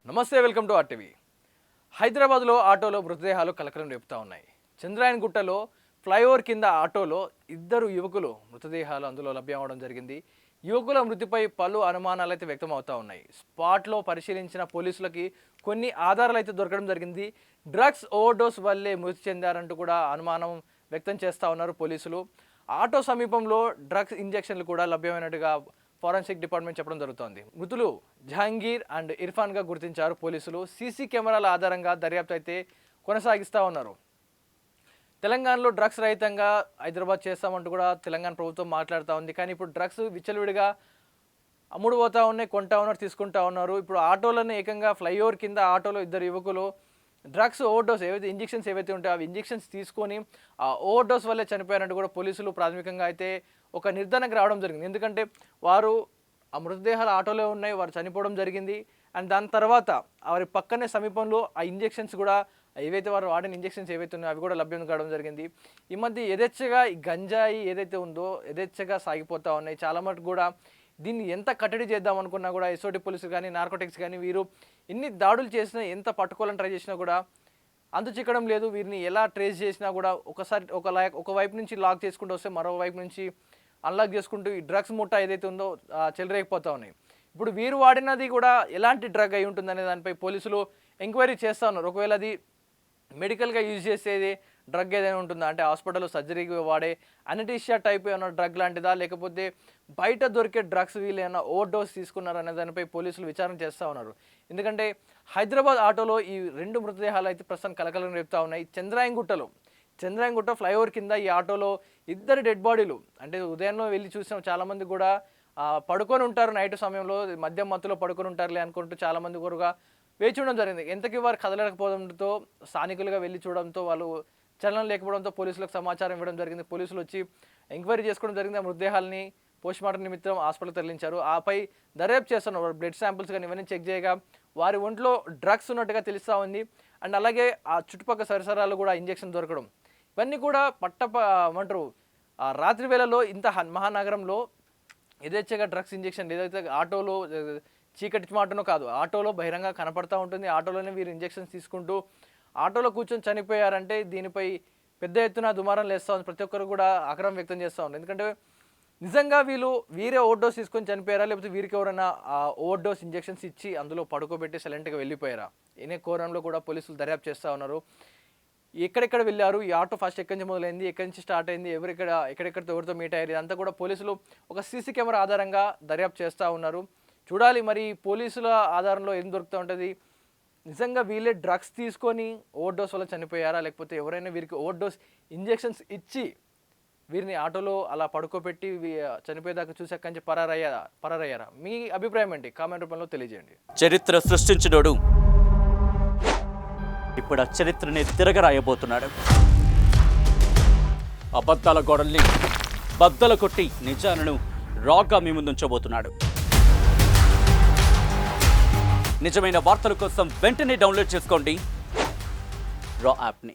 నమస్తే, welcome to RTV. హైదరాబాద్లో ఆటోలో మృతదేహాలు కలకలం రేపుతా ఉన్నాయి. చంద్రాయన్గుట్టలో ఫ్లైఓవర్ కింద ఆటోలో ఇద్దరు యువకులు మృతదేహాలు అందులో లభ్యం అవడం జరిగింది. యువకుల మృతిపై పలు అనుమానాలు అయితే వ్యక్తం అవుతూ ఉన్నాయి. స్పాట్లో పరిశీలించిన పోలీసులకి కొన్ని ఆధారాలు అయితే దొరకడం జరిగింది. డ్రగ్స్ ఓవర్డోస్ వల్లే మృతి చెందారంటూ కూడా అనుమానం వ్యక్తం చేస్తూ ఉన్నారు పోలీసులు. ఆటో సమీపంలో డ్రగ్స్ ఇంజెక్షన్లు కూడా లభ్యమైనట్టుగా ఫోరెన్సిక్ డిపార్ట్మెంట్ చెప్పడం జరుగుతోంది. మృతులు జహాంగీర్ అండ్ ఇర్ఫాన్గా గుర్తించారు పోలీసులు. సీసీ కెమెరాల ఆధారంగా దర్యాప్తు అయితే కొనసాగిస్తూ ఉన్నారు. తెలంగాణలో డ్రగ్స్ రహితంగా హైదరాబాద్ చేస్తామంటూ కూడా తెలంగాణ ప్రభుత్వం మాట్లాడుతూ ఉంది. కానీ ఇప్పుడు డ్రగ్స్ విచ్చలవిడిగా అమ్ముడు పోతూ ఉన్నాయి, కొంటా ఉన్నారు, తీసుకుంటా ఉన్నారు. ఇప్పుడు ఆటోలను ఏకంగా ఫ్లైఓవర్ కింద ఆటోలో ఇద్దరు యువకులు డ్రగ్స్ ఓవర్డోస్ ఇంజెక్షన్స్ ఏవైతే ఉంటాయో అవి ఇంజెక్షన్స్ తీసుకొని ఆ ఓవర్డోస్ వల్లే చనిపోయారంటూ కూడా పోలీసులు ప్రాథమికంగా అయితే ఒక నిర్ధారణకు రావడం జరిగింది. ఎందుకంటే వారు ఆ మృతదేహాలు ఆటోలో ఉన్నాయి, వారు చనిపోవడం జరిగింది. అండ్ దాని తర్వాత వారి పక్కనే సమీపంలో ఆ ఇంజెక్షన్స్ కూడా ఏవైతే వారు వాడిన ఇంజెక్షన్స్ ఏవైతే ఉన్నాయో అవి కూడా లభ్యం కావడం జరిగింది. ఈ మధ్య యథేచ్ఛగా ఈ గంజాయి ఏదైతే ఉందో యథేచ్ఛగా సాగిపోతూ ఉన్నాయి. చాలా మటుకు కూడా దీన్ని ఎంత కట్టడి చేద్దాం అనుకున్నా కూడా ఎస్ఓటి పోలీసులు కానీ నార్కోటిక్స్ కానీ వీరు ఎన్ని దాడులు చేసినా, ఎంత పట్టుకోవాలని ట్రై చేసినా కూడా అంతు చిక్కడం లేదు. వీరిని ఎలా ట్రేస్ చేసినా కూడా ఒకసారి ఒక వైపు నుంచి లాక్ చేసుకుంటూ వస్తే మరో వైపు నుంచి అన్లాక్ చేసుకుంటూ ఈ డ్రగ్స్ ముఠా ఏదైతే ఉందో చెలరేగిపోతూ ఉన్నాయి. ఇప్పుడు వీరు వాడినది కూడా ఎలాంటి డ్రగ్ అయి ఉంటుందనే దానిపై పోలీసులు ఎంక్వైరీ చేస్తూ ఉన్నారు. ఒకవేళ అది మెడికల్గా యూజ్ చేసేది డ్రగ్ ఏదైనా ఉంటుందా, అంటే హాస్పిటల్లో సర్జరీకి వాడే అనటీషియా టైప్ ఏమైనా డ్రగ్ లాంటిదా, లేకపోతే బయట దొరికే డ్రగ్స్ వీళ్ళు ఏమైనా ఓవర్ డోస్ తీసుకున్నారనే దానిపై పోలీసులు విచారణ చేస్తూ ఉన్నారు. ఎందుకంటే హైదరాబాద్ ఆటోలో ఈ రెండు మృతదేహాలు అయితే ప్రస్తుతం కలకలం రేపుతూ ఉన్నాయి. చంద్రాయన్గుట్ట ఫ్లైఓవర్ కింద ఈ ఆటోలో ఇద్దరు డెడ్ బాడీలు, అంటే ఉదయంలో వెళ్ళి చూసిన చాలామంది కూడా పడుకొని ఉంటారు, నైట్ సమయంలో మద్యం మత్తులో పడుకొని ఉంటారులే అనుకుంటూ చాలామంది కూడా వేచి ఉండడం జరిగింది. ఎంతకీ వారు కదలకపోవడంతో స్థానికులుగా వెళ్ళి చూడడంతో వాళ్ళు చలనం లేకపోవడంతో పోలీసులకు సమాచారం ఇవ్వడం జరిగింది. పోలీసులు వచ్చి ఎంక్వైరీ చేసుకోవడం జరిగింది. ఆ మృతదేహాలని పోస్ట్మార్టం నిమిత్తం హాస్పిటల్ తరలించారు. ఆపై దర్యాప్తు చేస్తున్నారు. బ్లడ్ శాంపిల్స్ కానీ ఇవన్నీ చెక్ చేయగా వారి ఒంట్లో డ్రగ్స్ ఉన్నట్టుగా తెలుస్తూ ఉంది. అండ్ అలాగే ఆ చుట్టుపక్కల పరిసరాలు కూడా ఇంజెక్షన్ దొరకడం, ఇవన్నీ కూడా ఏమంటారు రాత్రి వేళలో ఇంత మహానగరంలో యథేచ్ఛగా డ్రగ్స్ ఇంజెక్షన్ ఏదైతే ఆటోలో చీకటి మాటనో కాదు, ఆటోలో బహిరంగ కనపడతా ఉంటుంది. ఆటోలోనే వీరు ఇంజెక్షన్స్ తీసుకుంటూ ఆటోలో కూర్చొని చనిపోయారంటే దీనిపై పెద్ద ఎత్తున దుమారం లేస్తూ ఉంది. ప్రతి ఒక్కరు కూడా ఆగ్రహం వ్యక్తం చేస్తూ ఉంది. ఎందుకంటే నిజంగా వీరే ఓవర్డోస్ తీసుకొని చనిపోయారా, లేకపోతే వీరికి ఎవరైనా ఓవర్డోస్ ఇంజెక్షన్స్ ఇచ్చి అందులో పడుకోబెట్టి సైలెంట్గా వెళ్ళిపోయారా అనే కోణంలో కూడా పోలీసులు దర్యాప్తు చేస్తూ ఉన్నారు. ఎక్కడెక్కడ వెళ్ళారు, ఈ ఆటో ఫస్ట్ ఎక్కడి నుంచి మొదలైంది, ఎక్కడి నుంచి స్టార్ట్ అయింది, ఎక్కడెక్కడితో ఎవరితో మీట్ అయ్యారు, ఇదంతా కూడా పోలీసులు ఒక సీసీ కెమెరా ఆధారంగా దర్యాప్తు చేస్తూ ఉన్నారు. చూడాలి మరి పోలీసుల ఆధారంలో ఏం దొరుకుతూ ఉంటుంది. నిజంగా వీళ్ళే డ్రగ్స్ తీసుకొని ఓవర్డోస్ వల్ల చనిపోయారా, లేకపోతే ఎవరైనా వీరికి ఓవర్డోస్ ఇంజెక్షన్స్ ఇచ్చి వీరిని ఆటోలో అలా పడుకోబెట్టి చనిపోయేదాకా చూసి అక్కడి నుంచి పరారయ్యారా? మీ అభిప్రాయం ఏంటి? కామెంట్ రూపంలో తెలియజేయండి. చరిత్ర సృష్టించినోడు ఇప్పుడు ఆ చరిత్రని తిరగరాయబోతున్నాడు. అబద్ధాల గోడల్ని బద్దలు కొట్టి నిజాలను రాగా మీ ముందుంచబోతున్నాడు. నిజమైన వార్తల కోసం వెంటనే డౌన్లోడ్ చేసుకోండి రా యాప్ని.